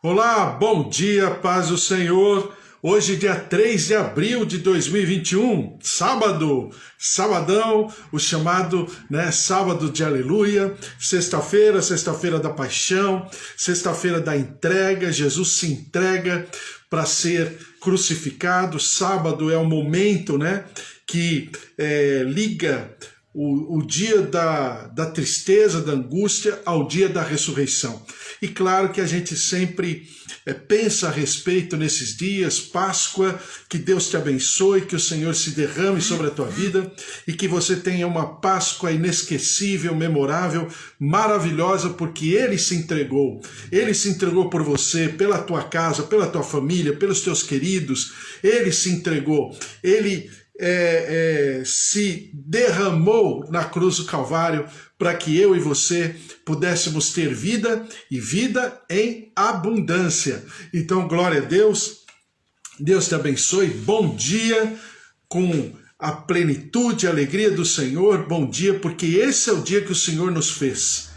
Olá, bom dia, paz do Senhor. Hoje, dia 3 de abril de 2021, sábado, sabadão, o chamado, sábado de aleluia, sexta-feira da paixão, sexta-feira da entrega, Jesus se entrega para ser crucificado. Sábado é o momento, que liga o dia da tristeza, da angústia, ao dia da ressurreição. E claro que a gente sempre pensa a respeito nesses dias, Páscoa, que Deus te abençoe, que o Senhor se derrame sobre a tua vida e que você tenha uma Páscoa inesquecível, memorável, maravilhosa, porque Ele se entregou. Ele se entregou por você, pela tua casa, pela tua família, pelos teus queridos. Ele se entregou. Ele se derramou na cruz do Calvário para que eu e você pudéssemos ter vida e vida em abundância. Então, glória a Deus, Deus te abençoe, bom dia com a plenitude e alegria do Senhor, bom dia, porque esse é o dia que o Senhor nos fez,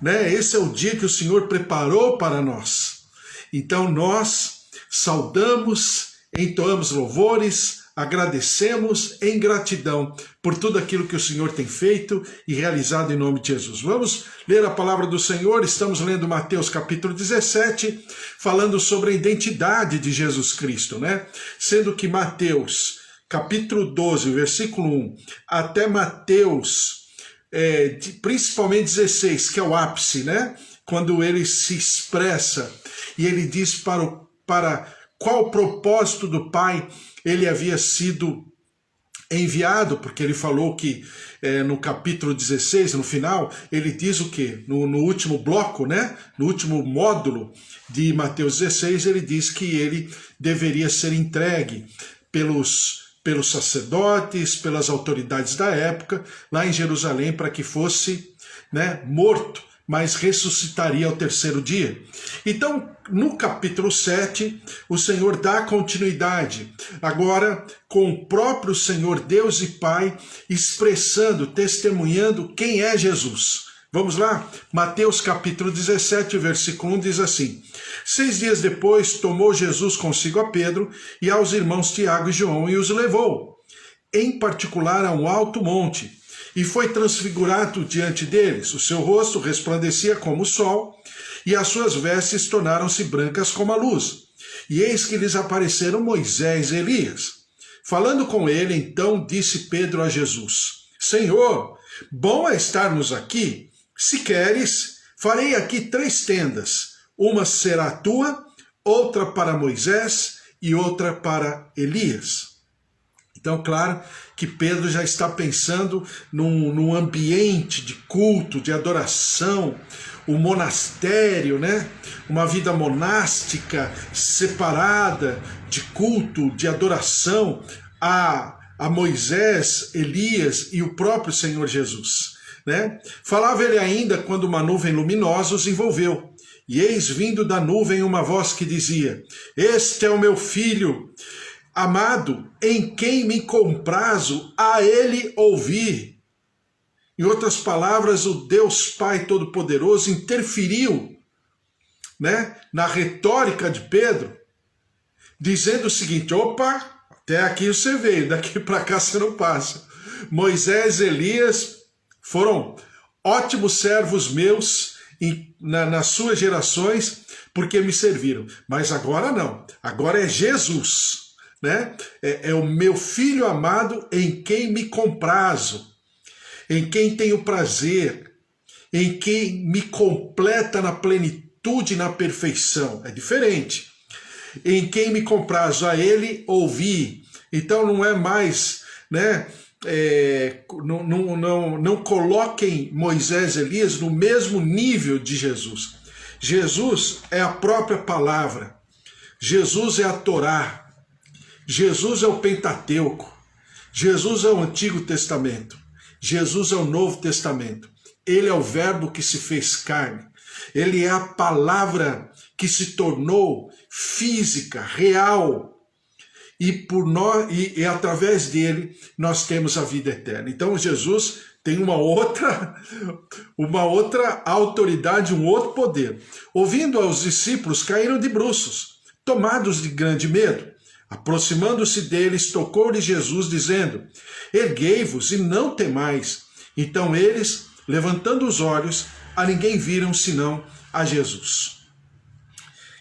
Esse é o dia que o Senhor preparou para nós. Então nós saudamos, entoamos louvores, agradecemos em gratidão por tudo aquilo que o Senhor tem feito e realizado em nome de Jesus. Vamos ler a palavra do Senhor. Estamos lendo Mateus capítulo 17, falando sobre a identidade de Jesus Cristo, Sendo que Mateus capítulo 12, versículo 1, até Mateus, principalmente 16, que é o ápice, Quando ele se expressa e ele diz para qual o propósito do Pai ele havia sido enviado, porque ele falou que no capítulo 16, no final, ele diz o quê? No último bloco, no último módulo de Mateus 16, ele diz que ele deveria ser entregue pelos sacerdotes, pelas autoridades da época, lá em Jerusalém, para que fosse morto, mas ressuscitaria ao terceiro dia. Então, no capítulo 7, o Senhor dá continuidade, agora com o próprio Senhor Deus e Pai, expressando, testemunhando quem é Jesus. Vamos lá? Mateus capítulo 17, versículo 1 diz assim: 6 dias depois, tomou Jesus consigo a Pedro e aos irmãos Tiago e João e os levou, em particular, a um alto monte, e foi transfigurado diante deles. O seu rosto resplandecia como o sol, e as suas vestes tornaram-se brancas como a luz. E eis que lhes apareceram Moisés e Elias. Falando com ele, então disse Pedro a Jesus: Senhor, bom é estarmos aqui. Se queres, farei aqui 3 tendas. Uma será tua, outra para Moisés e outra para Elias. Então, claro que Pedro já está pensando num ambiente de culto, de adoração, o monastério, Uma vida monástica, separada, de culto, de adoração a Moisés, Elias e o próprio Senhor Jesus, Falava ele ainda quando uma nuvem luminosa os envolveu. E eis vindo da nuvem uma voz que dizia: Este é o meu filho amado, em quem me comprazo, a ele ouvir. Em outras palavras, o Deus Pai Todo-Poderoso interferiu, na retórica de Pedro, dizendo o seguinte: opa, até aqui você veio, daqui para cá você não passa. Moisés e Elias foram ótimos servos meus nas suas gerações, porque me serviram. Mas agora não, agora é Jesus. É o meu filho amado em quem me comprazo, em quem tenho prazer, em quem me completa na plenitude e na perfeição. É diferente. Em quem me comprazo, a ele ouvi. Então não é mais, não coloquem Moisés e Elias no mesmo nível de Jesus. Jesus é a própria palavra. Jesus é a Torá. Jesus é o Pentateuco, Jesus é o Antigo Testamento, Jesus é o Novo Testamento. Ele é o verbo que se fez carne, ele é a palavra que se tornou física, real, e através dele nós temos a vida eterna. Então Jesus tem uma outra autoridade, um outro poder. Ouvindo aos discípulos, caíram de bruços, tomados de grande medo. Aproximando-se deles, tocou-lhe Jesus, dizendo: erguei-vos e não temais. Então eles, levantando os olhos, a ninguém viram senão a Jesus.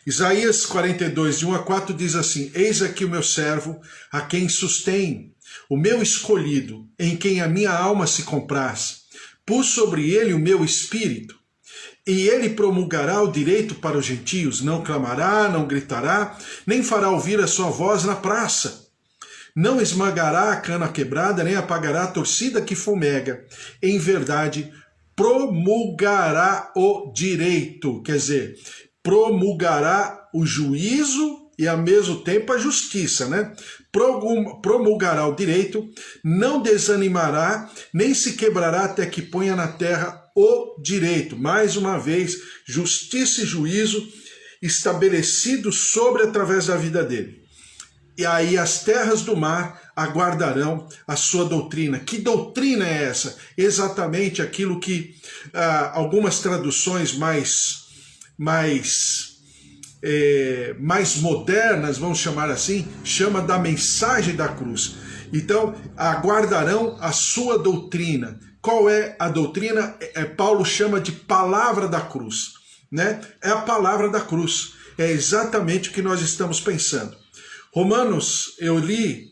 Isaías 42, de 1 a 4 diz assim: eis aqui o meu servo, a quem sustenho, o meu escolhido, em quem a minha alma se compraz. Pus sobre ele o meu espírito, e ele promulgará o direito para os gentios, não clamará, não gritará, nem fará ouvir a sua voz na praça. Não esmagará a cana quebrada, nem apagará a torcida que fumega. Em verdade, promulgará o direito, quer dizer, promulgará o juízo e ao mesmo tempo a justiça, né? Promulgará o direito, não desanimará, nem se quebrará até que ponha na terra o direito. Mais uma vez, justiça e juízo estabelecidos através da vida dele. E aí as terras do mar aguardarão a sua doutrina. Que doutrina é essa? Exatamente aquilo que algumas traduções mais modernas, vamos chamar assim, chama da mensagem da cruz. Então, aguardarão a sua doutrina. Qual é a doutrina? Paulo chama de palavra da cruz, né? É a palavra da cruz. É exatamente o que nós estamos pensando. Romanos, eu li,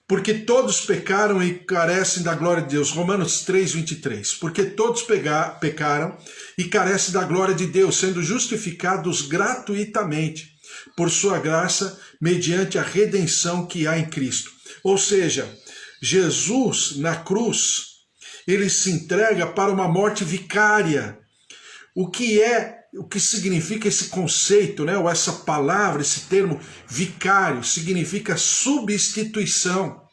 porque todos pecaram e carecem da glória de Deus. Romanos 3, 23. Porque todos pecaram e carecem da glória de Deus, sendo justificados gratuitamente por sua graça, mediante a redenção que há em Cristo. Ou seja, Jesus na cruz, ele se entrega para uma morte vicária. O que significa esse conceito, né? Ou essa palavra, esse termo vicário, significa substituição.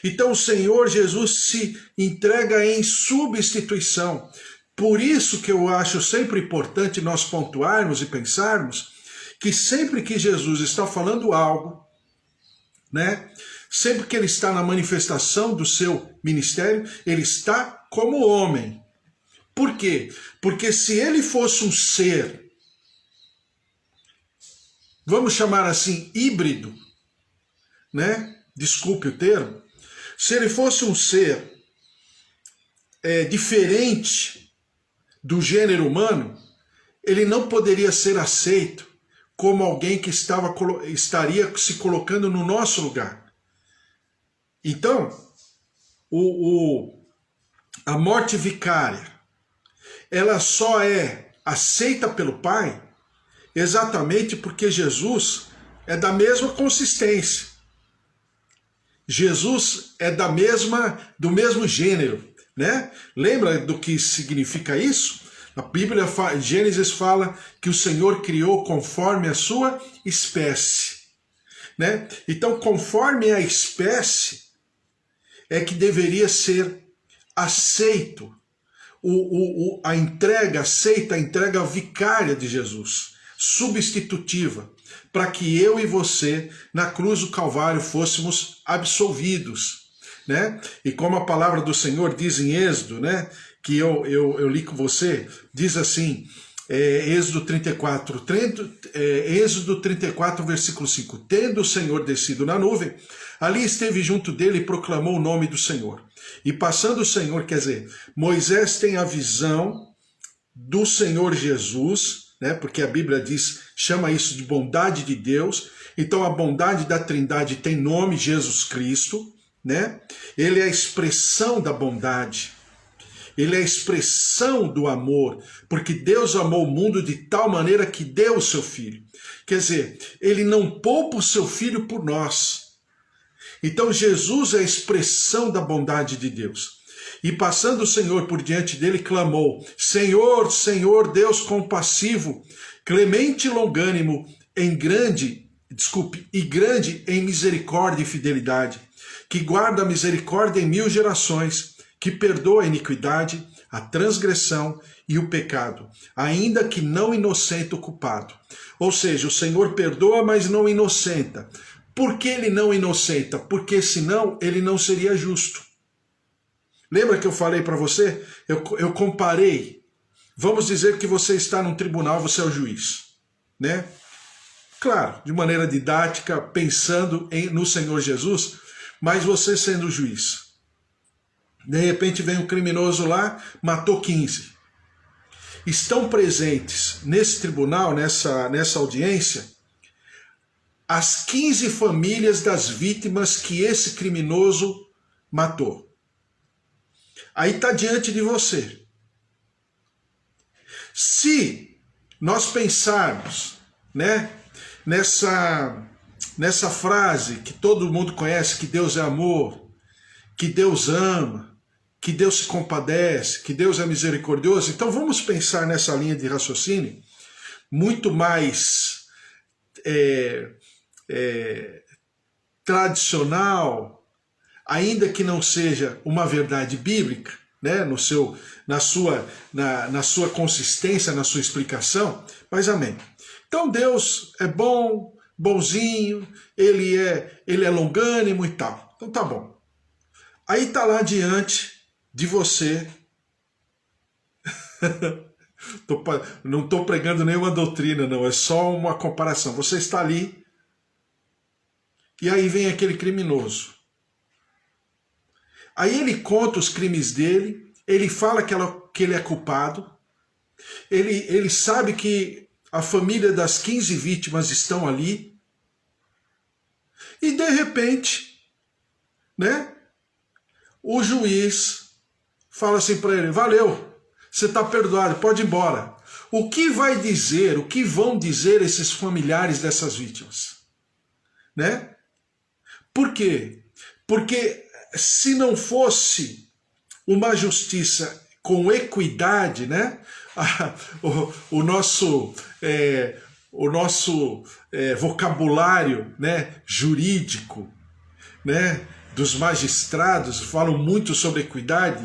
Então o Senhor Jesus se entrega em substituição. Por isso que eu acho sempre importante nós pontuarmos e pensarmos que sempre que Jesus está falando algo, né? Sempre que ele está na manifestação do seu ministério, ele está como homem. Por quê? Porque se ele fosse um ser, vamos chamar assim, híbrido, né? Desculpe o termo. Se ele fosse um ser diferente do gênero humano, ele não poderia ser aceito como alguém que estaria se colocando no nosso lugar. Então, a morte vicária, ela só é aceita pelo Pai exatamente porque Jesus é da mesma consistência. Jesus é do mesmo gênero, né? Lembra do que significa isso? A Bíblia, Gênesis fala que o Senhor criou conforme a sua espécie, né? Então, conforme a espécie é que deveria ser aceito a entrega vicária de Jesus, substitutiva, para que eu e você, na cruz do Calvário, fôssemos absolvidos, né? E como a palavra do Senhor diz em Êxodo, né? Que eu li com você, diz assim, Êxodo 34, versículo 5, tendo o Senhor descido na nuvem, ali esteve junto dele e proclamou o nome do Senhor. E passando o Senhor, quer dizer, Moisés tem a visão do Senhor Jesus, né? Porque a Bíblia chama isso de bondade de Deus. Então a bondade da Trindade tem nome, Jesus Cristo, né? Ele é a expressão da bondade. Ele é a expressão do amor, porque Deus amou o mundo de tal maneira que deu o seu Filho. Quer dizer, ele não poupa o seu Filho por nós. Então Jesus é a expressão da bondade de Deus. E passando o Senhor por diante dele, clamou: Senhor, Senhor, Deus compassivo, clemente e longânimo, grande em misericórdia e fidelidade, que guarda a misericórdia em 1000 gerações, que perdoa a iniquidade, a transgressão e o pecado, ainda que não inocente o culpado. Ou seja, o Senhor perdoa, mas não inocenta. Por que ele não inocenta? Porque senão ele não seria justo. Lembra que eu falei para você? Eu comparei. Vamos dizer que você está num tribunal, você é o juiz, né? Claro, de maneira didática, pensando no Senhor Jesus, mas você sendo o juiz. De repente vem um criminoso lá, matou 15. Estão presentes nesse tribunal, nessa audiência, as 15 famílias das vítimas que esse criminoso matou. Aí está diante de você. Se nós pensarmos, né, nessa frase que todo mundo conhece, que Deus é amor, que Deus ama, que Deus se compadece, que Deus é misericordioso, então vamos pensar nessa linha de raciocínio muito mais tradicional, ainda que não seja uma verdade bíblica, né, na sua consistência, na sua explicação, mas amém. Então Deus é bom, bonzinho, ele é longânimo e tal. Então tá bom. Aí tá lá diante de você. Não estou pregando nenhuma doutrina, não, é só uma comparação. Você está ali e aí vem aquele criminoso. Aí ele conta os crimes dele, ele fala que ele é culpado, ele sabe que a família das 15 vítimas estão ali, e de repente, né, o juiz fala assim para ele: valeu, você está perdoado, pode ir embora. O que vão dizer esses familiares dessas vítimas? Né? Por quê? Porque se não fosse uma justiça com equidade, né, o nosso vocabulário, né, jurídico, né, dos magistrados falam muito sobre equidade,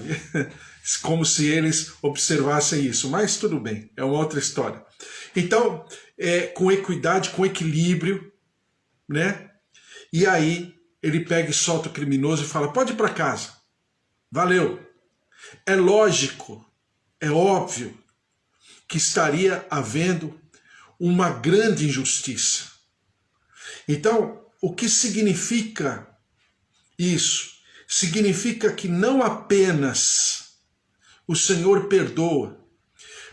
como se eles observassem isso, mas tudo bem, é uma outra história. Então, com equidade, com equilíbrio, né, e aí ele pega e solta o criminoso e fala: pode ir para casa, valeu. É lógico, é óbvio que estaria havendo uma grande injustiça. Então, o que significa isso? Significa que não apenas o Senhor perdoa,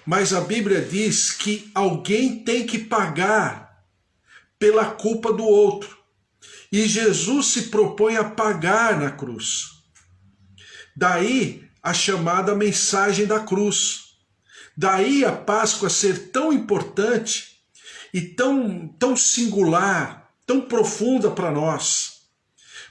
mas a Bíblia diz que alguém tem que pagar pela culpa do outro. E Jesus se propõe a pagar na cruz. Daí a chamada mensagem da cruz. Daí a Páscoa ser tão importante e tão singular, tão profunda para nós.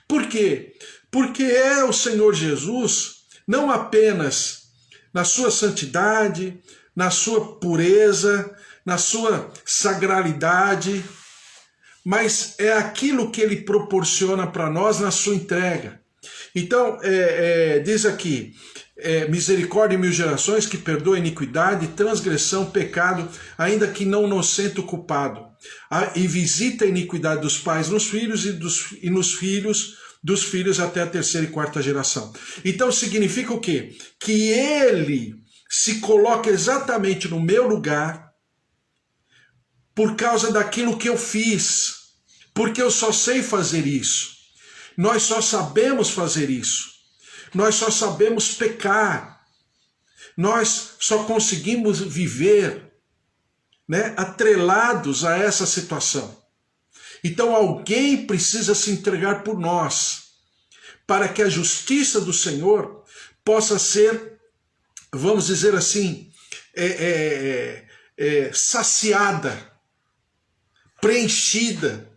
Por quê? Porque é o Senhor Jesus, não apenas na sua santidade, na sua pureza, na sua sagralidade, mas é aquilo que ele proporciona para nós na sua entrega. Então, diz aqui: misericórdia em 1000 gerações, que perdoa iniquidade, transgressão, pecado, ainda que não inocente o culpado, e visita a iniquidade dos pais nos filhos e nos filhos dos filhos até a 3ª e 4ª geração. Então significa o quê? Que ele se coloca exatamente no meu lugar por causa daquilo que eu fiz, porque eu só sei fazer isso. Nós só sabemos fazer isso. Nós só sabemos pecar. Nós só conseguimos viver, né, atrelados a essa situação. Então alguém precisa se entregar por nós, para que a justiça do Senhor possa ser, vamos dizer assim, saciada, preenchida.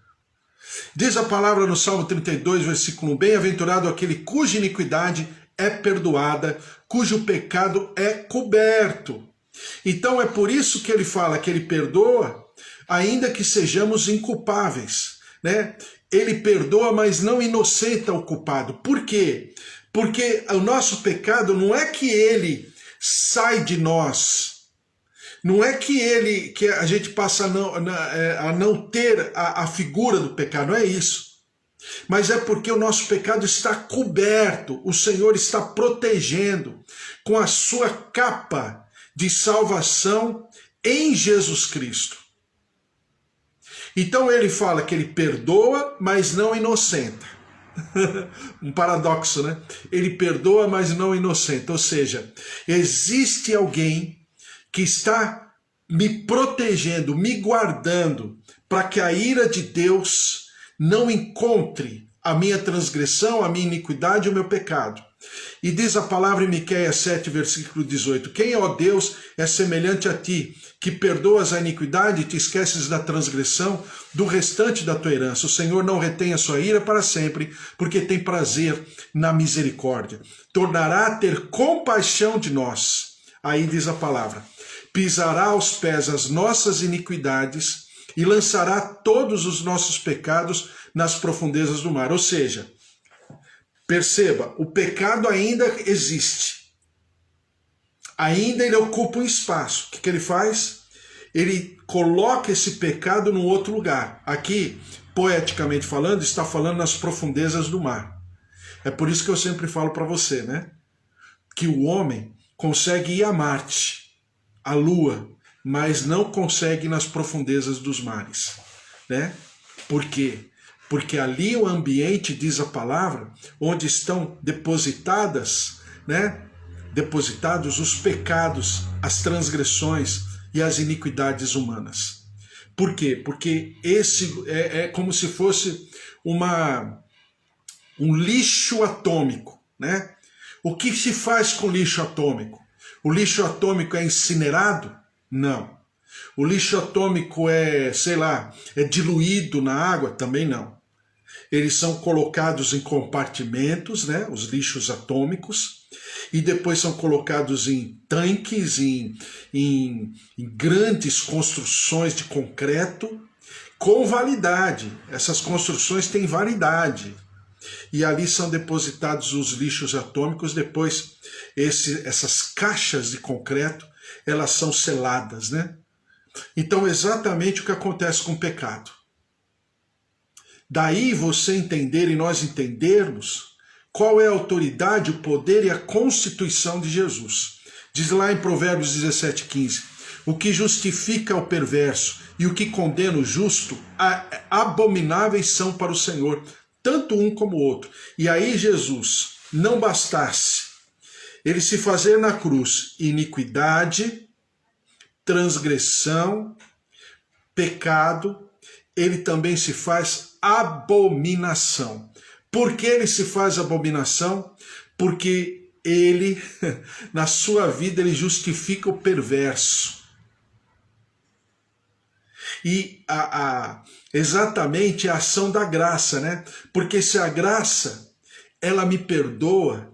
Diz a palavra no Salmo 32, versículo 1: bem-aventurado aquele cuja iniquidade é perdoada, cujo pecado é coberto. Então é por isso que ele fala que ele perdoa, ainda que sejamos inculpáveis, né? Ele perdoa, mas não inocenta o culpado. Por quê? Porque o nosso pecado não é que ele sai de nós, não é que a gente passa a não ter a figura do pecado, não é isso. mas é porque o nosso pecado está coberto, o Senhor está protegendo com a sua capa de salvação em Jesus Cristo. Então ele fala que ele perdoa, mas não inocenta. Um paradoxo, né? Ele perdoa, mas não inocenta. Ou seja, existe alguém que está me protegendo, me guardando, para que a ira de Deus não encontre a minha transgressão, a minha iniquidade e o meu pecado. E diz a palavra em Miqueias 7, versículo 18, quem, ó Deus, é semelhante a ti, que perdoas a iniquidade e te esqueces da transgressão do restante da tua herança. O Senhor não retém a sua ira para sempre, porque tem prazer na misericórdia. Tornará a ter compaixão de nós. Aí diz a palavra, pisará aos pés as nossas iniquidades e lançará todos os nossos pecados nas profundezas do mar. Ou seja, perceba, o pecado ainda existe. Ainda ele ocupa um espaço. O que ele faz? Ele coloca esse pecado num outro lugar. Aqui, poeticamente falando, está falando nas profundezas do mar. É por isso que eu sempre falo para você, né? Que o homem consegue ir a Marte, a Lua, mas não consegue ir nas profundezas dos mares, né? Por quê? Porque ali o ambiente, diz a palavra, onde estão depositados os pecados, as transgressões e as iniquidades humanas. Por quê? Porque esse é como se fosse um lixo atômico, né? O que se faz com lixo atômico? O lixo atômico é incinerado? Não. O lixo atômico é diluído na água? Também não. Eles são colocados em compartimentos, né, os lixos atômicos, e depois são colocados em tanques, em grandes construções de concreto, com validade. Essas construções têm validade. E ali são depositados os lixos atômicos, depois essas caixas de concreto, elas são seladas, né? Então, exatamente o que acontece com o pecado. Daí você entender e nós entendermos qual é a autoridade, o poder e a constituição de Jesus. Diz lá em Provérbios 17,15, o que justifica o perverso e o que condena o justo, abomináveis são para o Senhor, tanto um como o outro. E aí Jesus, não bastasse ele se fazer na cruz iniquidade, transgressão, pecado, ele também se faz abominação. Por que ele se faz abominação? Porque ele, na sua vida, ele justifica o perverso. E exatamente a ação da graça, né? Porque se a graça, ela me perdoa,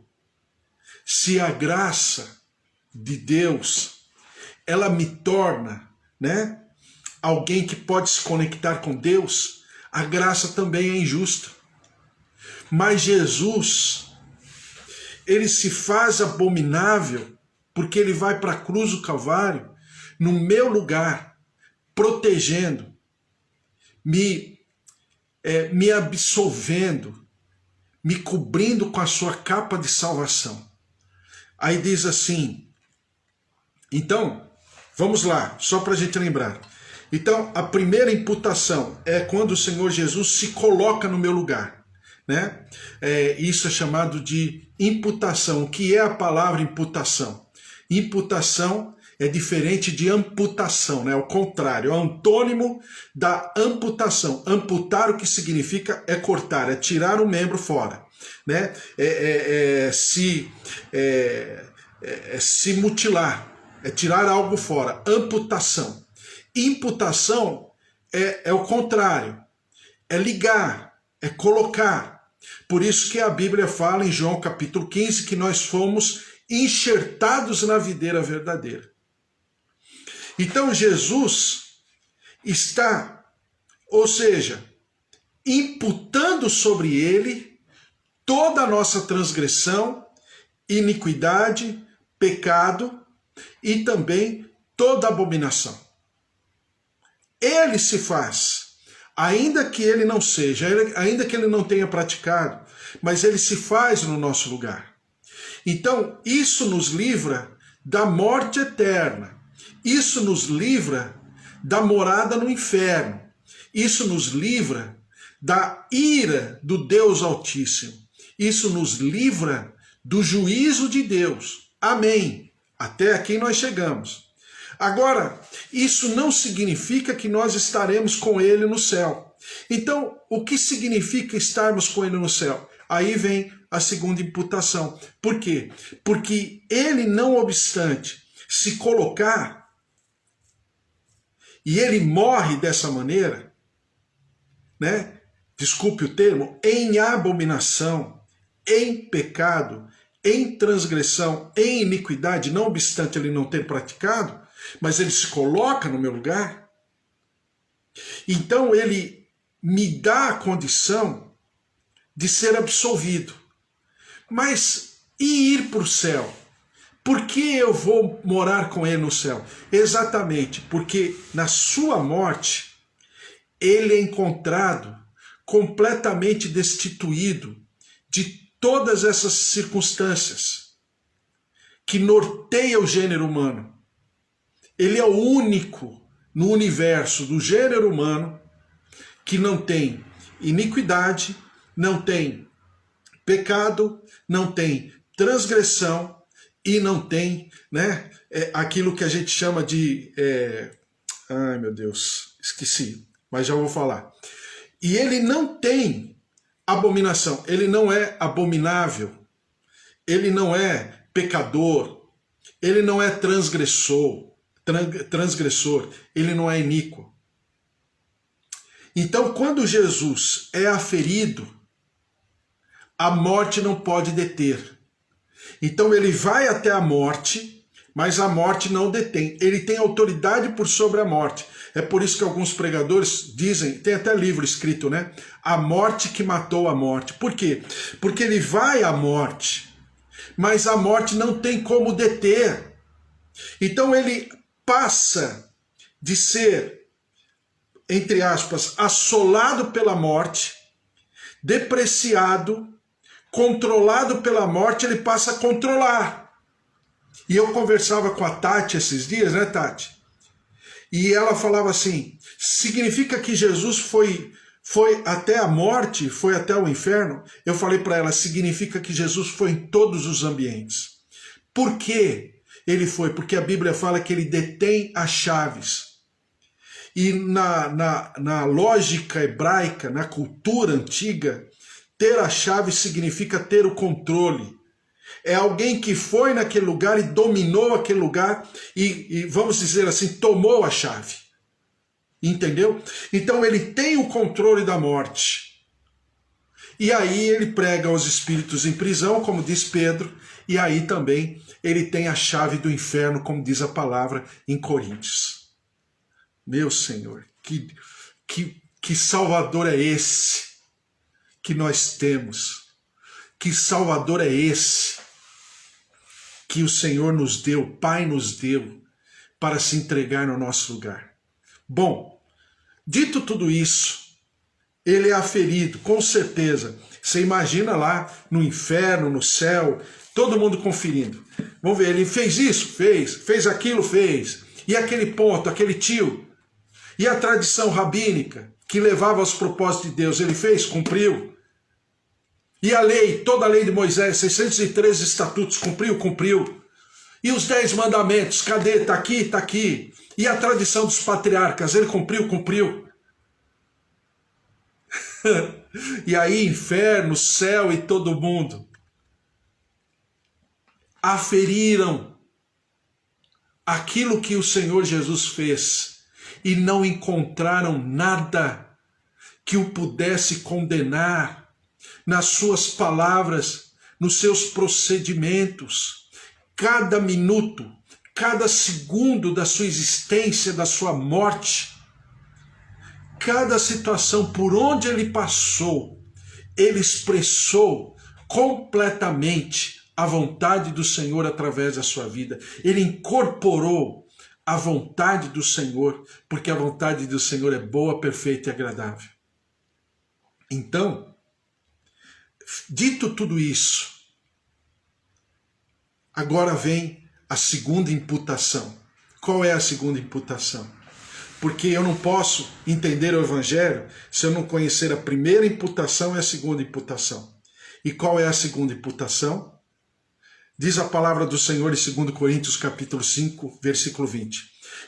se a graça de Deus, ela me torna, né, alguém que pode se conectar com Deus, a graça também é injusta. Mas Jesus, ele se faz abominável porque ele vai para a cruz do Calvário, no meu lugar, protegendo, me absolvendo, me cobrindo com a sua capa de salvação. Aí diz assim, então, vamos lá, só para a gente lembrar. Então, a primeira imputação é quando o Senhor Jesus se coloca no meu lugar, né? Isso é chamado de imputação. O que é a palavra imputação? Imputação é diferente de amputação, né? Ao contrário, é o antônimo da amputação. Amputar, o que significa é cortar, é tirar um membro fora, né? Se mutilar, é tirar algo fora. Amputação. Imputação é o contrário, é ligar, é colocar. Por isso que a Bíblia fala em João capítulo 15 que nós fomos enxertados na videira verdadeira. Então Jesus está, ou seja, imputando sobre ele toda a nossa transgressão, iniquidade, pecado e também toda abominação. Ele se faz ainda que ele não seja, ainda que ele não tenha praticado, mas ele se faz no nosso lugar. Então, isso nos livra da morte eterna. Isso nos livra da morada no inferno. Isso nos livra da ira do Deus Altíssimo. Isso nos livra do juízo de Deus. Amém. Até aqui nós chegamos. Agora, isso não significa que nós estaremos com ele no céu. Então, o que significa estarmos com ele no céu? Aí vem a segunda imputação. Por quê? Porque ele, não obstante se colocar, e ele morre dessa maneira, né? Desculpe o termo, em abominação, em pecado, em transgressão, em iniquidade, não obstante ele não ter praticado, mas ele se coloca no meu lugar. Então ele me dá a condição de ser absolvido. Mas e ir para o céu? Por que eu vou morar com ele no céu? Exatamente porque na sua morte ele é encontrado completamente destituído de todas essas circunstâncias que norteiam o gênero humano. Ele é o único no universo do gênero humano que não tem iniquidade, não tem pecado, não tem transgressão e não tem, né, aquilo que a gente chama de... ai meu Deus, esqueci, mas já vou falar. E ele não tem abominação, ele não é abominável, ele não é pecador, ele não é transgressor, ele não é iníquo. Então, quando Jesus é aferido, a morte não pode deter. Então ele vai até a morte, mas a morte não detém. Ele tem autoridade por sobre a morte. É por isso que alguns pregadores dizem, tem até livro escrito, né? A morte que matou a morte. Por quê? Porque ele vai à morte, mas a morte não tem como deter. Então ele passa de ser, entre aspas, assolado pela morte, depreciado, controlado pela morte, ele passa a controlar. E eu conversava com a Tati esses dias, né, Tati? E ela falava assim, significa que Jesus foi até a morte, foi até o inferno? Eu falei para ela, significa que Jesus foi em todos os ambientes. Por quê? Ele foi, porque a Bíblia fala que ele detém as chaves. E na lógica hebraica, na cultura antiga, ter a chave significa ter o controle. É alguém que foi naquele lugar e dominou aquele lugar e vamos dizer assim, tomou a chave. Entendeu? Então ele tem o controle da morte. E aí ele prega os espíritos em prisão, como diz Pedro, e aí também ele tem a chave do inferno, como diz a palavra em Coríntios. Meu Senhor, que Salvador é esse que nós temos? Que Salvador é esse que o Senhor nos deu, o Pai nos deu, para se entregar no nosso lugar? Bom, dito tudo isso, ele é aferido, com certeza. Você imagina lá no inferno, no céu, todo mundo conferindo. Vamos ver, ele fez isso? Fez aquilo? Fez. E aquele ponto, aquele tio? E a tradição rabínica que levava aos propósitos de Deus, ele fez? Cumpriu. E a lei, toda a lei de Moisés, 613 estatutos, cumpriu? Cumpriu. E os 10 mandamentos, cadê? Está aqui? Está aqui. E a tradição dos patriarcas, ele cumpriu? Cumpriu. E aí, inferno, céu e todo mundo aferiram aquilo que o Senhor Jesus fez e não encontraram nada que o pudesse condenar nas suas palavras, nos seus procedimentos. Cada minuto, cada segundo da sua existência, da sua morte, cada situação por onde ele passou, ele expressou completamente a vontade do Senhor através da sua vida. Ele incorporou a vontade do Senhor, porque a vontade do Senhor é boa, perfeita e agradável. Então, dito tudo isso, agora vem a segunda imputação. Qual é a segunda imputação? Porque eu não posso entender o Evangelho se eu não conhecer a primeira imputação e a segunda imputação. E qual é a segunda imputação? Diz a palavra do Senhor em 2 Coríntios capítulo 5, versículo 20.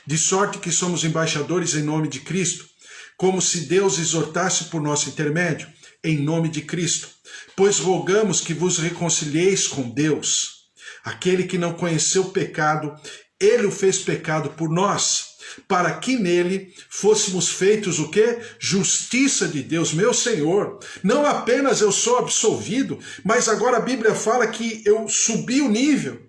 De sorte que somos embaixadores em nome de Cristo, como se Deus exortasse por nosso intermédio, em nome de Cristo. Pois rogamos que vos reconcilieis com Deus. Aquele que não conheceu pecado, ele o fez pecado por nós, para que nele fôssemos feitos o quê? Justiça de Deus, meu Senhor. Não apenas eu sou absolvido, mas agora a Bíblia fala que eu subi o nível.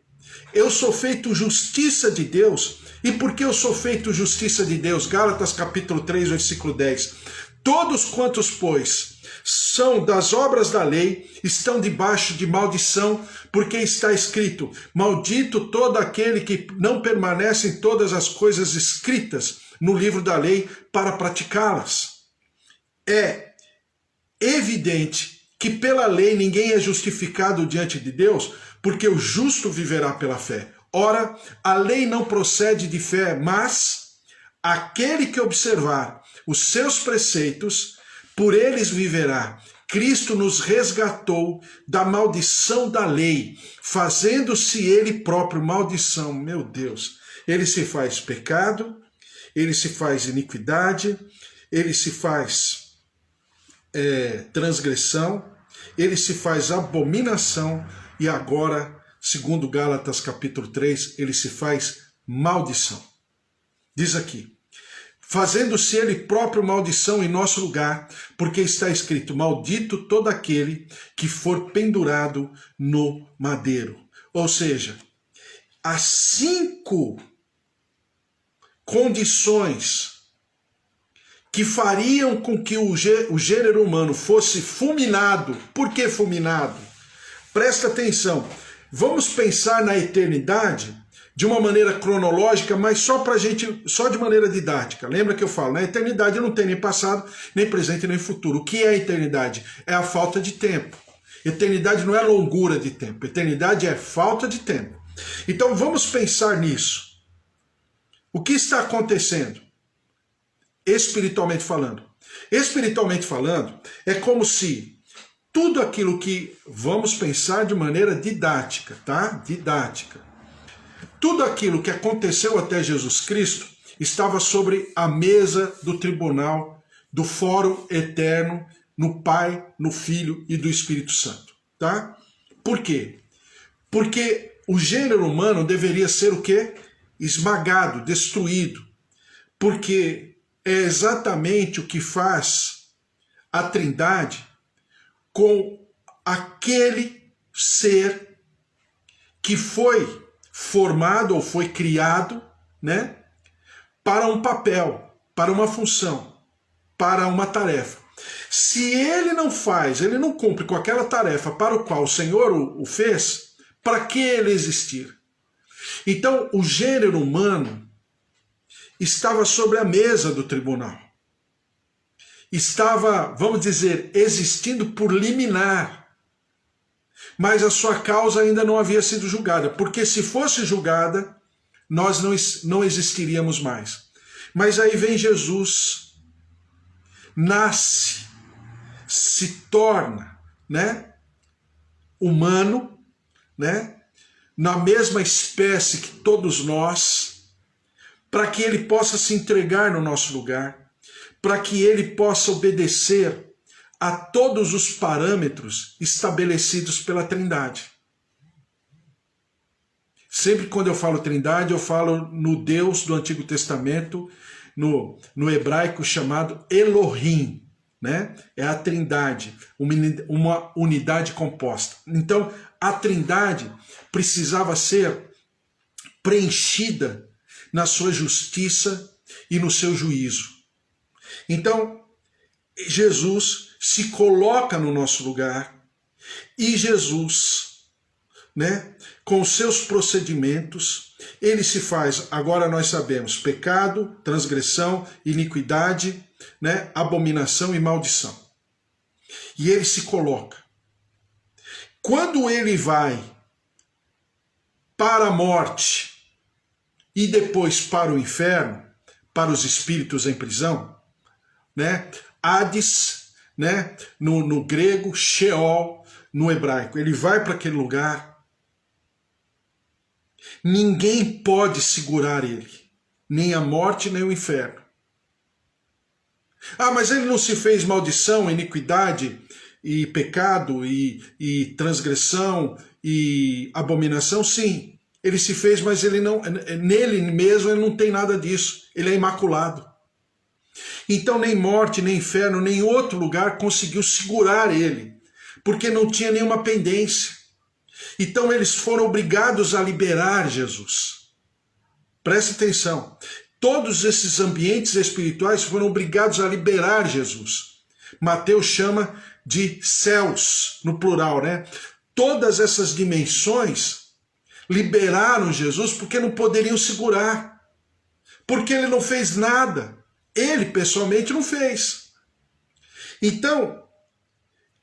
Eu sou feito justiça de Deus. E por que eu sou feito justiça de Deus? Gálatas capítulo 3, versículo 10. Todos quantos, pois, são das obras da lei, estão debaixo de maldição, porque está escrito: maldito todo aquele que não permanece em todas as coisas escritas no livro da lei para praticá-las. É evidente que pela lei ninguém é justificado diante de Deus, porque o justo viverá pela fé. Ora, a lei não procede de fé, mas aquele que observar os seus preceitos, por eles viverá. Cristo nos resgatou da maldição da lei, fazendo-se ele próprio maldição. Meu Deus, ele se faz pecado, ele se faz iniquidade, ele se faz transgressão, ele se faz abominação e agora, segundo Gálatas capítulo 3, ele se faz maldição. Diz aqui: fazendo-se ele próprio maldição em nosso lugar, porque está escrito: maldito todo aquele que for pendurado no madeiro. Ou seja, as 5 condições que fariam com que o gênero humano fosse fulminado. Por que fulminado? Presta atenção. Vamos pensar na eternidade de uma maneira cronológica, mas só de maneira didática. Lembra que eu falo, na eternidade não tem nem passado, nem presente, nem futuro. O que é a eternidade? É a falta de tempo. Eternidade não é longura de tempo. Eternidade é falta de tempo. Então vamos pensar nisso. O que está acontecendo? Espiritualmente falando. Espiritualmente falando, é como se tudo aquilo que vamos pensar de maneira didática, tá? Didática. Tudo aquilo que aconteceu até Jesus Cristo estava sobre a mesa do tribunal, do fórum eterno, no Pai, no Filho e do Espírito Santo, tá? Por quê? Porque o gênero humano deveria ser o quê? Esmagado, destruído. Porque é exatamente o que faz a Trindade com aquele ser que foi formado ou foi criado, né, para um papel, para uma função, para uma tarefa. Se ele não faz, ele não cumpre com aquela tarefa para o qual o Senhor o fez, para que ele existir? Então, o gênero humano estava sobre a mesa do tribunal. Estava, vamos dizer, existindo por liminar. Mas a sua causa ainda não havia sido julgada, porque se fosse julgada, nós não existiríamos mais. Mas aí vem Jesus, nasce, se torna, né, humano, né, na mesma espécie que todos nós, para que ele possa se entregar no nosso lugar, para que ele possa obedecer a todos os parâmetros estabelecidos pela Trindade. Sempre quando eu falo Trindade, eu falo no Deus do Antigo Testamento, no hebraico chamado Elohim, né? É a Trindade, uma unidade composta. Então, a Trindade precisava ser preenchida na sua justiça e no seu juízo. Então, Jesus se coloca no nosso lugar e Jesus, né, com seus procedimentos, ele se faz, agora nós sabemos, pecado, transgressão, iniquidade, né, abominação e maldição. E ele se coloca. Quando ele vai para a morte e depois para o inferno, para os espíritos em prisão, né, Hades, né, no grego, Sheol, no hebraico, ele vai para aquele lugar. Ninguém pode segurar ele, nem a morte, nem o inferno. Ah, mas ele não se fez maldição, iniquidade e pecado e transgressão e abominação? Sim, ele se fez, mas ele não, nele mesmo ele não tem nada disso. Ele é imaculado. Então nem morte, nem inferno, nem outro lugar conseguiu segurar ele, porque não tinha nenhuma pendência. Então eles foram obrigados a liberar Jesus. Preste atenção. Todos esses ambientes espirituais foram obrigados a liberar Jesus. Mateus chama de céus, no plural, né? Todas essas dimensões liberaram Jesus porque não poderiam segurar. Porque ele não fez nada. Ele, pessoalmente, não fez. Então,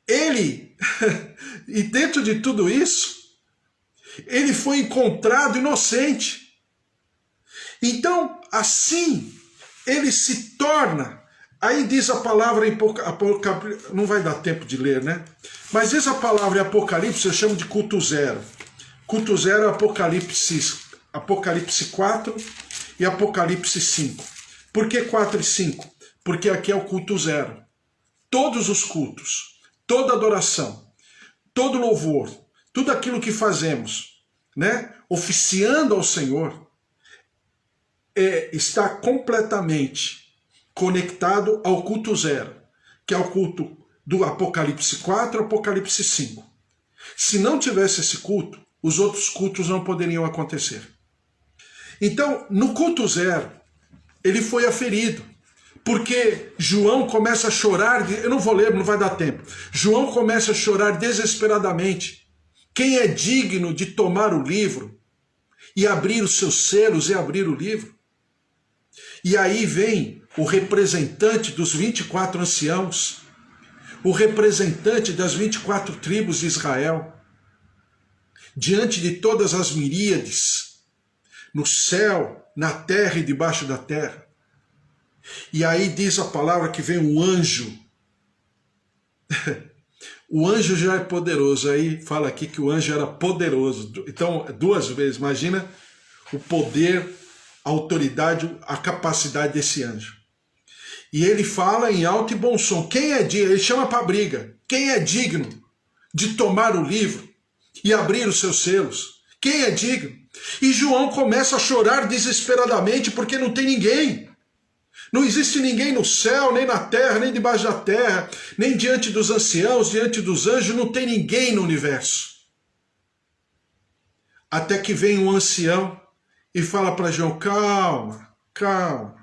ele, e dentro de tudo isso, ele foi encontrado inocente. Então, assim, ele se torna, aí diz a palavra em Apocalipse, não vai dar tempo de ler, né? Mas diz a palavra em Apocalipse, eu chamo de culto zero. Culto zero é Apocalipse 4 e Apocalipse 5. Por que 4 e 5? Porque aqui é o culto zero. Todos os cultos, toda adoração, todo louvor, tudo aquilo que fazemos, né, oficiando ao Senhor, está completamente conectado ao culto zero, que é o culto do Apocalipse 4 e Apocalipse 5. Se não tivesse esse culto, os outros cultos não poderiam acontecer. Então, no culto zero, ele foi aferido, porque João começa a chorar, eu não vou ler, não vai dar tempo. João começa a chorar desesperadamente. Quem é digno de tomar o livro e abrir os seus selos e abrir o livro? E aí vem o representante dos 24 anciãos, o representante das 24 tribos de Israel, diante de todas as miríades, no céu, na terra e debaixo da terra. E aí diz a palavra que vem um anjo. O anjo já é poderoso. Aí fala aqui que o anjo era poderoso. Então, duas vezes, imagina o poder, a autoridade, a capacidade desse anjo. E ele fala em alto e bom som. Quem é digno? Ele chama para a briga. Quem é digno de tomar o livro e abrir os seus selos? Quem é digno? E João começa a chorar desesperadamente porque não tem ninguém. Não existe ninguém no céu, nem na terra, nem debaixo da terra, nem diante dos anciãos, diante dos anjos, não tem ninguém no universo. Até que vem um ancião e fala para João, calma, calma.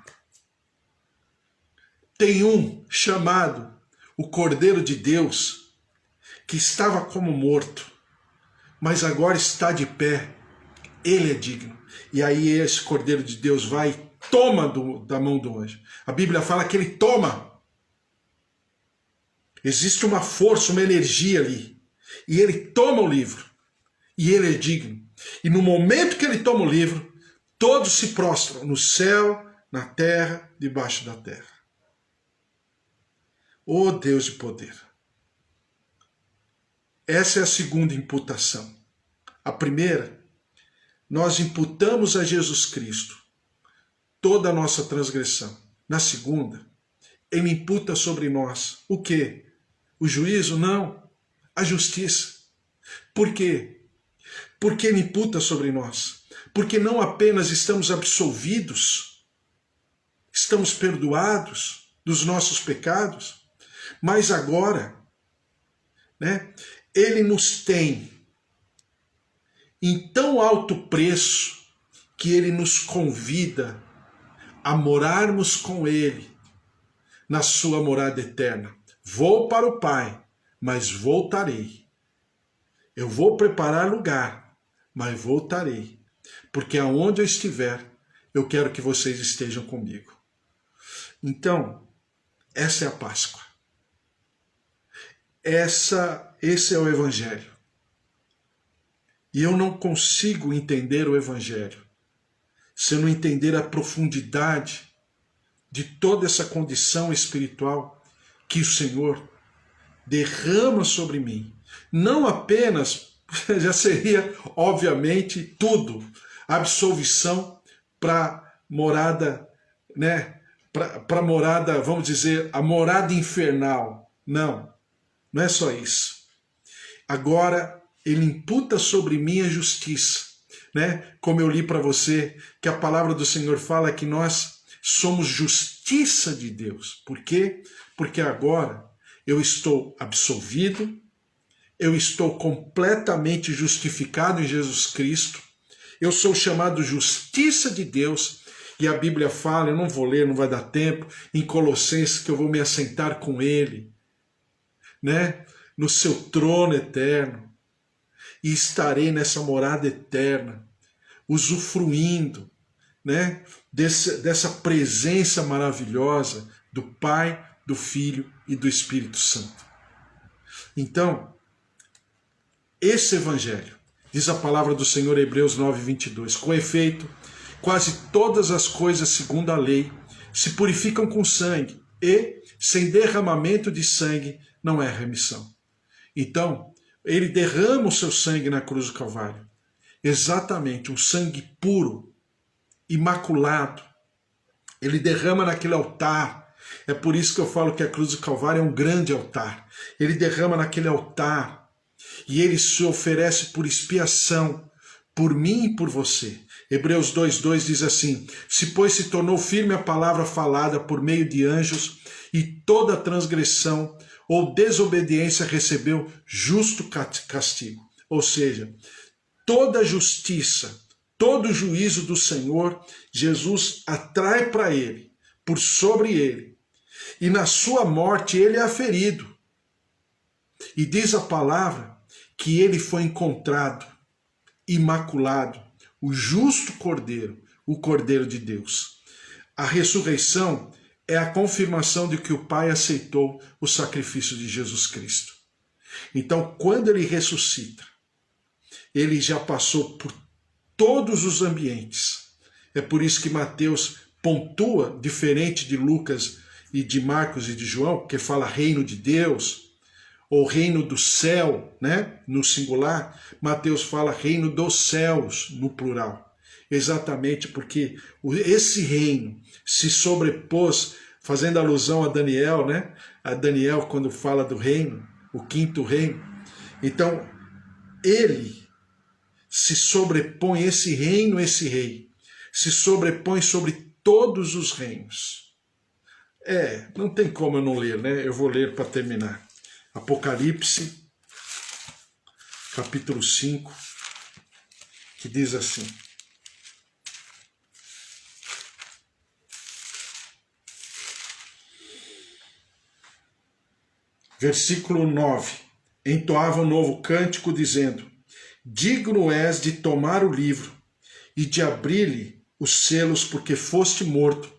Tem um chamado o Cordeiro de Deus, que estava como morto, mas agora está de pé. Ele é digno. E aí esse Cordeiro de Deus vai e toma da mão do anjo. A Bíblia fala que ele toma. Existe uma força, uma energia ali. E ele toma o livro. E ele é digno. E no momento que ele toma o livro, todos se prostram no céu, na terra, debaixo da terra. Oh Deus de poder. Essa é a segunda imputação. A primeira, nós imputamos a Jesus Cristo toda a nossa transgressão. Na segunda, ele imputa sobre nós o quê? O juízo? Não. A justiça. Por quê? Porque ele imputa sobre nós. Porque não apenas estamos absolvidos, estamos perdoados dos nossos pecados, mas agora, né, ele nos tem em tão alto preço que ele nos convida a morarmos com ele na sua morada eterna. Vou para o Pai, mas voltarei. Eu vou preparar lugar mas voltarei, porque aonde eu estiver, eu quero que vocês estejam comigo. Então, essa é a Páscoa. Esse é o Evangelho. E eu não consigo entender o Evangelho se eu não entender a profundidade de toda essa condição espiritual que o Senhor derrama sobre mim. Não apenas, já seria obviamente tudo, absolvição para morada, né? Para morada, vamos dizer, a morada infernal. Não, não é só isso. Agora ele imputa sobre mim a justiça, né? Como eu li para você, que a palavra do Senhor fala que nós somos justiça de Deus. Por quê? Porque agora eu estou absolvido, eu estou completamente justificado em Jesus Cristo, eu sou chamado justiça de Deus, e a Bíblia fala, eu não vou ler, não vai dar tempo, em Colossenses, que eu vou me assentar com Ele, né? No seu trono eterno, e estarei nessa morada eterna, usufruindo, né, dessa presença maravilhosa do Pai, do Filho e do Espírito Santo. Então, esse Evangelho, diz a palavra do Senhor, Hebreus 9:22, com efeito, quase todas as coisas segundo a lei se purificam com sangue, e sem derramamento de sangue não é remissão. Então, ele derrama o seu sangue na cruz do Calvário, exatamente um sangue puro, imaculado. Ele derrama naquele altar. É por isso que eu falo que a cruz do Calvário é um grande altar. Ele derrama naquele altar e ele se oferece por expiação, por mim e por você. Hebreus 2:2 diz assim: se pois se tornou firme a palavra falada por meio de anjos, e toda transgressão ou desobediência recebeu justo castigo. Ou seja, toda justiça, todo juízo do Senhor, Jesus atrai para ele, por sobre ele. E na sua morte ele é aferido. E diz a palavra que ele foi encontrado imaculado, o justo Cordeiro, o Cordeiro de Deus. A ressurreição é a confirmação de que o Pai aceitou o sacrifício de Jesus Cristo. Então, quando ele ressuscita, ele já passou por todos os ambientes. É por isso que Mateus pontua, diferente de Lucas e de Marcos e de João, que fala reino de Deus, ou reino do céu, né, no singular. Mateus fala reino dos céus, no plural. Exatamente porque esse reino se sobrepôs, fazendo alusão a Daniel, né? A Daniel, quando fala do reino, o quinto reino. Então, ele se sobrepõe, esse reino, esse rei, se sobrepõe sobre todos os reinos. Não tem como eu não ler, né? Eu vou ler para terminar. Apocalipse, capítulo 5, que diz assim: versículo 9, entoava um novo cântico, dizendo: digno és de tomar o livro e de abrir-lhe os selos, porque foste morto,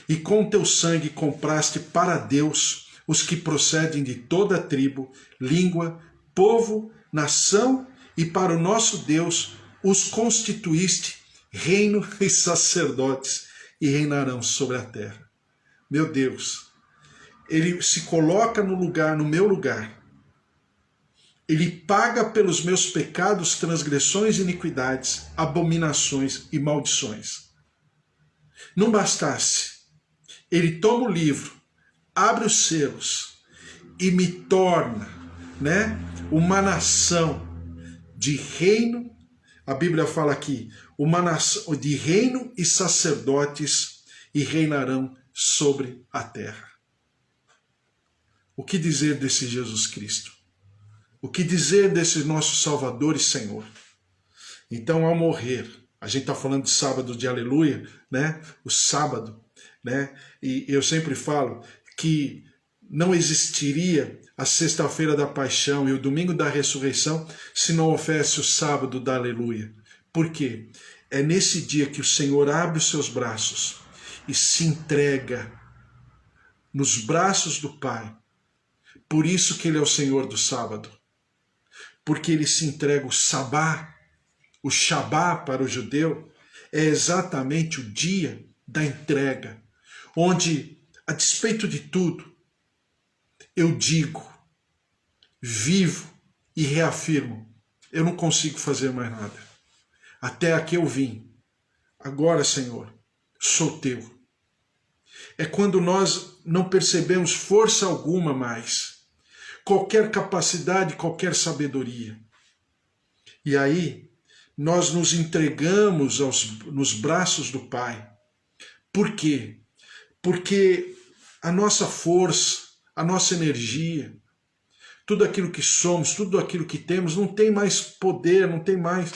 e com teu sangue compraste para Deus os que procedem de toda tribo, língua, povo, nação, e para o nosso Deus os constituíste reino e sacerdotes, e reinarão sobre a terra. Meu Deus, ele se coloca no lugar, no meu lugar. Ele paga pelos meus pecados, transgressões, iniquidades, abominações e maldições. Não bastasse, ele toma o livro, abre os selos e me torna, né, uma nação de reino. A Bíblia fala aqui, uma nação de reino e sacerdotes, e reinarão sobre a terra. O que dizer desse Jesus Cristo? O que dizer desse nosso Salvador e Senhor? Então, ao morrer, a gente está falando de sábado de aleluia, né? O sábado, né? E eu sempre falo que não existiria a sexta-feira da paixão e o domingo da ressurreição se não houvesse o sábado da aleluia. Por quê? É nesse dia que o Senhor abre os seus braços e se entrega nos braços do Pai. Por isso que Ele é o Senhor do sábado. Porque Ele se entrega o sabá, o shabá para o judeu, é exatamente o dia da entrega, onde, a despeito de tudo, eu digo, vivo e reafirmo, eu não consigo fazer mais nada. Até aqui eu vim. Agora, Senhor, sou teu. É quando nós não percebemos força alguma mais, qualquer capacidade, qualquer sabedoria. E aí, nós nos entregamos nos braços do Pai. Por quê? Porque a nossa força, a nossa energia, tudo aquilo que somos, tudo aquilo que temos, não tem mais poder, não tem mais.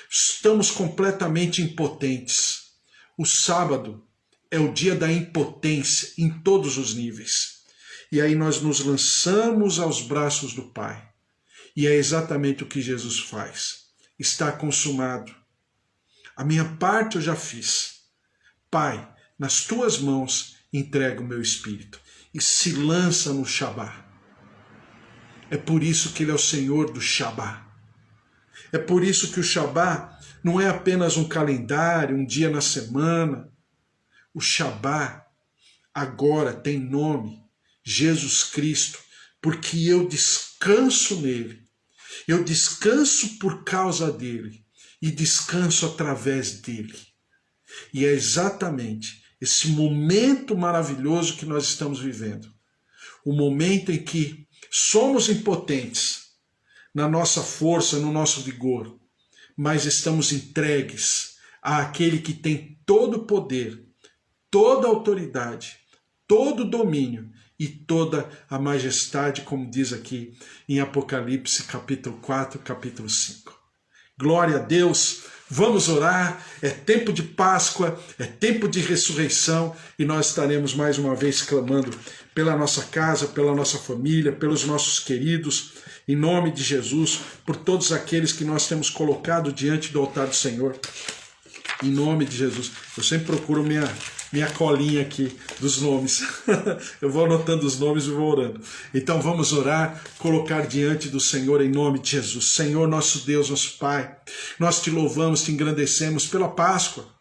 Estamos completamente impotentes. O sábado é o dia da impotência em todos os níveis. E aí nós nos lançamos aos braços do Pai. E é exatamente o que Jesus faz. Está consumado. A minha parte eu já fiz. Pai, nas tuas mãos entrego o meu espírito. E se lança no Shabá. É por isso que Ele é o Senhor do Shabá. É por isso que o Shabá não é apenas um calendário, um dia na semana. O Shabá agora tem nome, Jesus Cristo, porque eu descanso nele. Eu descanso por causa dele e descanso através dele. E é exatamente esse momento maravilhoso que nós estamos vivendo. O momento em que somos impotentes na nossa força, no nosso vigor, mas estamos entregues àquele que tem todo o poder, toda a autoridade, todo o domínio e toda a majestade, como diz aqui em Apocalipse capítulo 4, capítulo 5. Glória a Deus, vamos orar, é tempo de Páscoa, é tempo de ressurreição e nós estaremos mais uma vez clamando pela nossa casa, pela nossa família, pelos nossos queridos, em nome de Jesus, por todos aqueles que nós temos colocado diante do altar do Senhor, em nome de Jesus. Eu sempre procuro minha colinha aqui dos nomes. Eu vou anotando os nomes e vou orando. Então vamos orar, colocar diante do Senhor em nome de Jesus. Senhor, nosso Deus, nosso Pai, nós te louvamos, te engrandecemos pela Páscoa.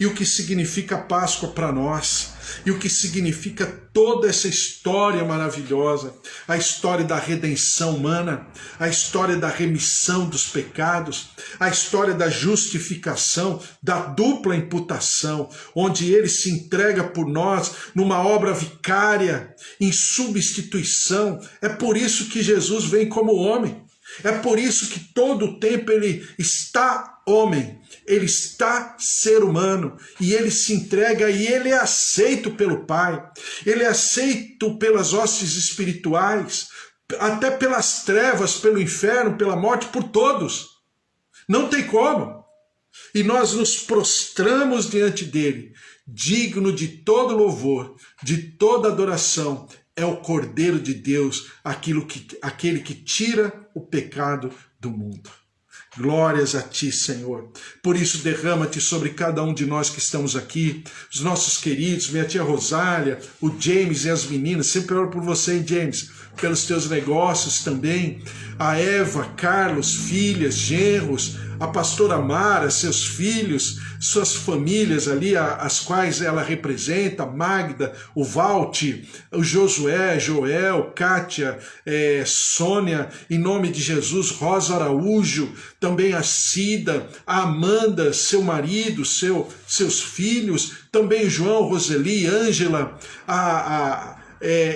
E o que significa a Páscoa para nós, e o que significa toda essa história maravilhosa, a história da redenção humana, a história da remissão dos pecados, a história da justificação, da dupla imputação, onde ele se entrega por nós numa obra vicária, em substituição. É por isso que Jesus vem como homem. É por isso que todo o tempo ele está homem, ele está ser humano, e ele se entrega e ele é aceito pelo Pai, ele é aceito pelas hostes espirituais, até pelas trevas, pelo inferno, pela morte, por todos. Não tem como. E nós nos prostramos diante dele, digno de todo louvor, de toda adoração. É o Cordeiro de Deus, aquele que tira o pecado do mundo. Glórias a ti, Senhor. Por isso derrama-te sobre cada um de nós que estamos aqui, os nossos queridos, minha tia Rosália, o James e as meninas. Sempre oro por você, hein, James, pelos teus negócios também. A Eva, Carlos, filhas, genros, a pastora Mara, seus filhos, suas famílias ali, as quais ela representa, Magda, o Valti, o Josué, Joel, Kátia, Sônia, em nome de Jesus, Rosa Araújo, também a Cida, a Amanda, seu marido, seus filhos, também João, Roseli, Ângela,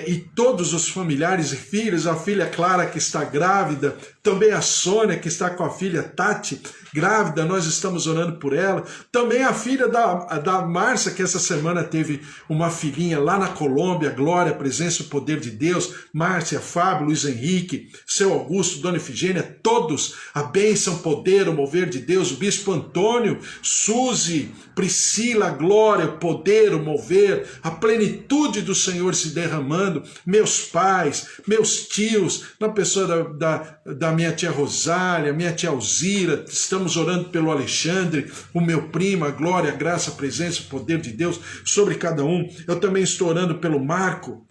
e todos os familiares e filhos, a filha Clara que está grávida, também a Sônia que está com a filha Tati grávida, nós estamos orando por ela, também a filha da Márcia, que essa semana teve uma filhinha lá na Colômbia, glória, presença, o poder de Deus, Márcia, Fábio, Luiz Henrique, seu Augusto, Dona Efigênia, todos, a bênção, poder, o mover de Deus, o Bispo Antônio, Suzy, Priscila, glória, o poder, o mover, a plenitude do Senhor se derramando derramando, meus pais, meus tios, na pessoa da minha tia Rosália, minha tia Alzira, estamos orando pelo Alexandre, o meu primo, a glória, a graça, a presença, o poder de Deus sobre cada um. Eu também estou orando pelo Marco,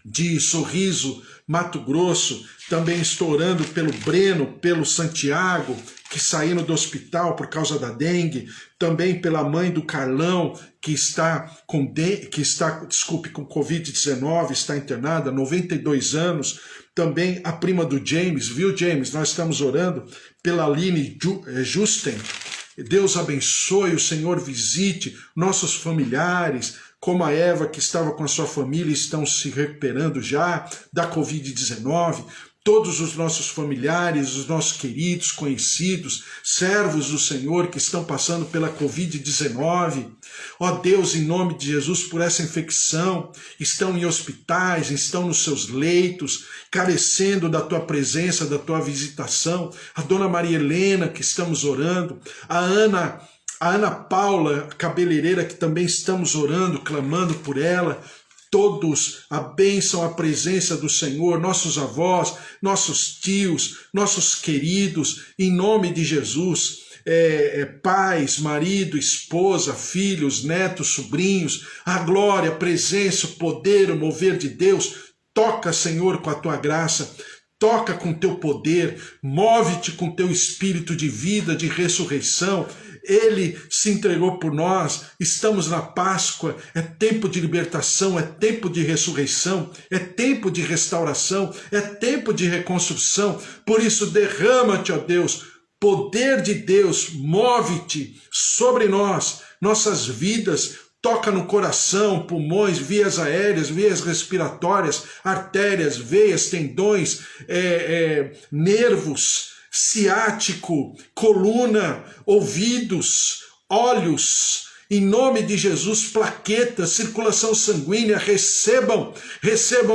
de Sorriso, Mato Grosso, também estou orando pelo Breno, pelo Santiago, que saíram do hospital por causa da dengue, também pela mãe do Carlão, que está com Covid-19, está internada, 92 anos, também a prima do James, viu, James? Nós estamos orando pela Aline Justen. Deus abençoe, o Senhor visite nossos familiares, como a Eva, que estava com a sua família, estão se recuperando já da Covid-19, todos os nossos familiares, os nossos queridos, conhecidos, servos do Senhor que estão passando pela Covid-19. Ó Deus, em nome de Jesus, por essa infecção, estão em hospitais, estão nos seus leitos, carecendo da tua presença, da tua visitação. A dona Maria Helena, que estamos orando, a Ana Paula, cabeleireira, que também estamos orando, clamando por ela. Todos a bênção, a presença do Senhor, nossos avós, nossos tios, nossos queridos, em nome de Jesus, pais, marido, esposa, filhos, netos, sobrinhos, a glória, a presença, o poder, o mover de Deus. Toca, Senhor, com a tua graça. Toca com teu poder, move-te com teu espírito de vida, de ressurreição. Ele se entregou por nós, estamos na Páscoa, é tempo de libertação, é tempo de ressurreição, é tempo de restauração, é tempo de reconstrução. Por isso derrama-te, ó Deus, poder de Deus, move-te sobre nós, nossas vidas. Toca no coração, pulmões, vias aéreas, vias respiratórias, artérias, veias, tendões, nervos, ciático, coluna, ouvidos, olhos. Em nome de Jesus, plaquetas, circulação sanguínea, recebam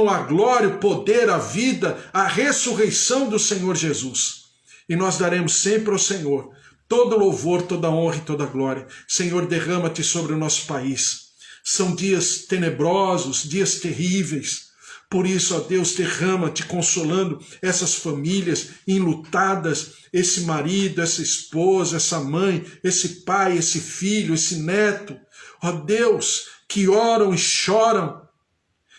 a glória, o poder, a vida, a ressurreição do Senhor Jesus. E nós daremos sempre ao Senhor todo louvor, toda honra e toda glória. Senhor, derrama-te sobre o nosso país. São dias tenebrosos, dias terríveis. Por isso, ó Deus, derrama-te consolando essas famílias enlutadas, esse marido, essa esposa, essa mãe, esse pai, esse filho, esse neto. Ó Deus, que oram e choram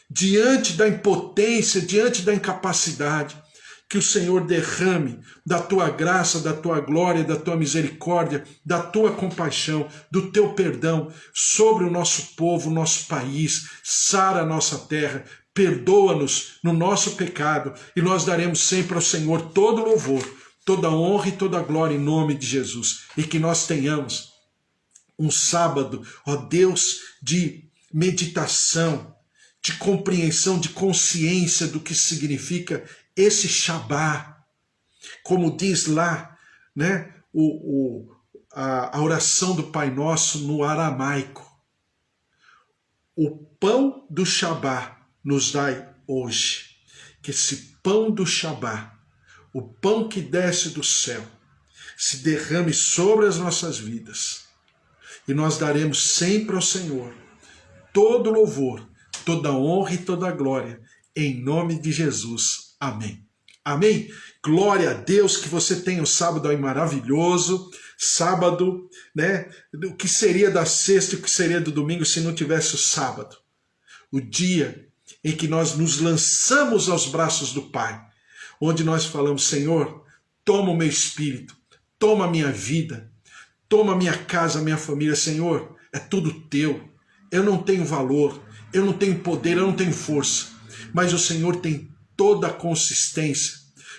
diante da impotência, diante da incapacidade. Que o Senhor derrame da tua graça, da tua glória, da tua misericórdia, da tua compaixão, do teu perdão sobre o nosso povo, o nosso país, sara a nossa terra, perdoa-nos no nosso pecado e nós daremos sempre ao Senhor todo louvor, toda honra e toda glória em nome de Jesus. E que nós tenhamos um sábado, ó Deus, de meditação, de compreensão, de consciência do que significa esse Shabá, como diz lá, né, a oração do Pai Nosso no aramaico. O pão do Shabá nos dai hoje. Que esse pão do Shabá, o pão que desce do céu, se derrame sobre as nossas vidas. E nós daremos sempre ao Senhor todo louvor, toda honra e toda glória, em nome de Jesus. Amém. Amém? Glória a Deus, que você tenha um sábado aí maravilhoso, sábado, né? O que seria da sexta e o que seria do domingo se não tivesse o sábado? O dia em que nós nos lançamos aos braços do Pai, onde nós falamos, Senhor, toma o meu espírito, toma a minha vida, toma a minha casa, a minha família, Senhor, é tudo teu. Eu não tenho valor, eu não tenho poder, eu não tenho força, mas o Senhor tem toda a consistência,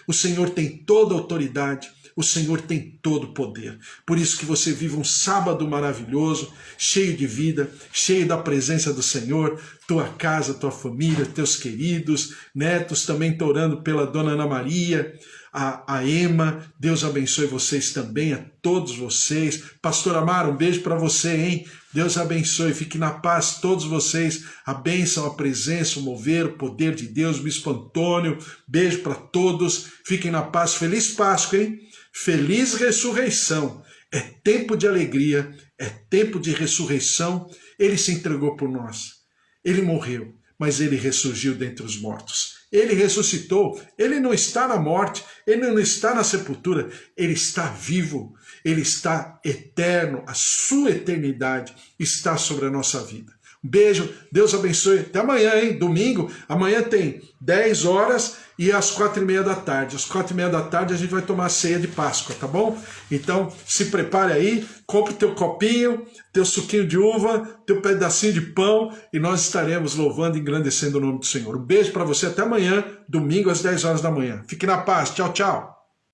o Senhor tem toda a autoridade, o Senhor tem todo o poder. Por isso que você viva um sábado maravilhoso, cheio de vida, cheio da presença do Senhor, tua casa, tua família, teus queridos, netos, também estou orando pela dona Ana Maria, a Ema, Deus abençoe vocês também, a todos vocês. Pastor Amaro, um beijo para você, hein? Deus abençoe, fique na paz todos vocês, a bênção, a presença, o mover, o poder de Deus, Bispo Antônio, beijo para todos, fiquem na paz, feliz Páscoa, hein? Feliz ressurreição, é tempo de alegria, é tempo de ressurreição, ele se entregou por nós, ele morreu, mas ele ressurgiu dentre os mortos. Ele ressuscitou, ele não está na morte, ele não está na sepultura, ele está vivo, ele está eterno, a sua eternidade está sobre a nossa vida. Um beijo, Deus abençoe, até amanhã, hein? Domingo, amanhã tem 10 horas e às 4h30 da tarde. Às 4h30 da tarde a gente vai tomar a ceia de Páscoa, tá bom? Então se prepare aí, compre teu copinho, teu suquinho de uva, teu pedacinho de pão e nós estaremos louvando e engrandecendo o nome do Senhor. Um beijo para você, até amanhã, domingo às 10 horas da manhã. Fique na paz, tchau, tchau.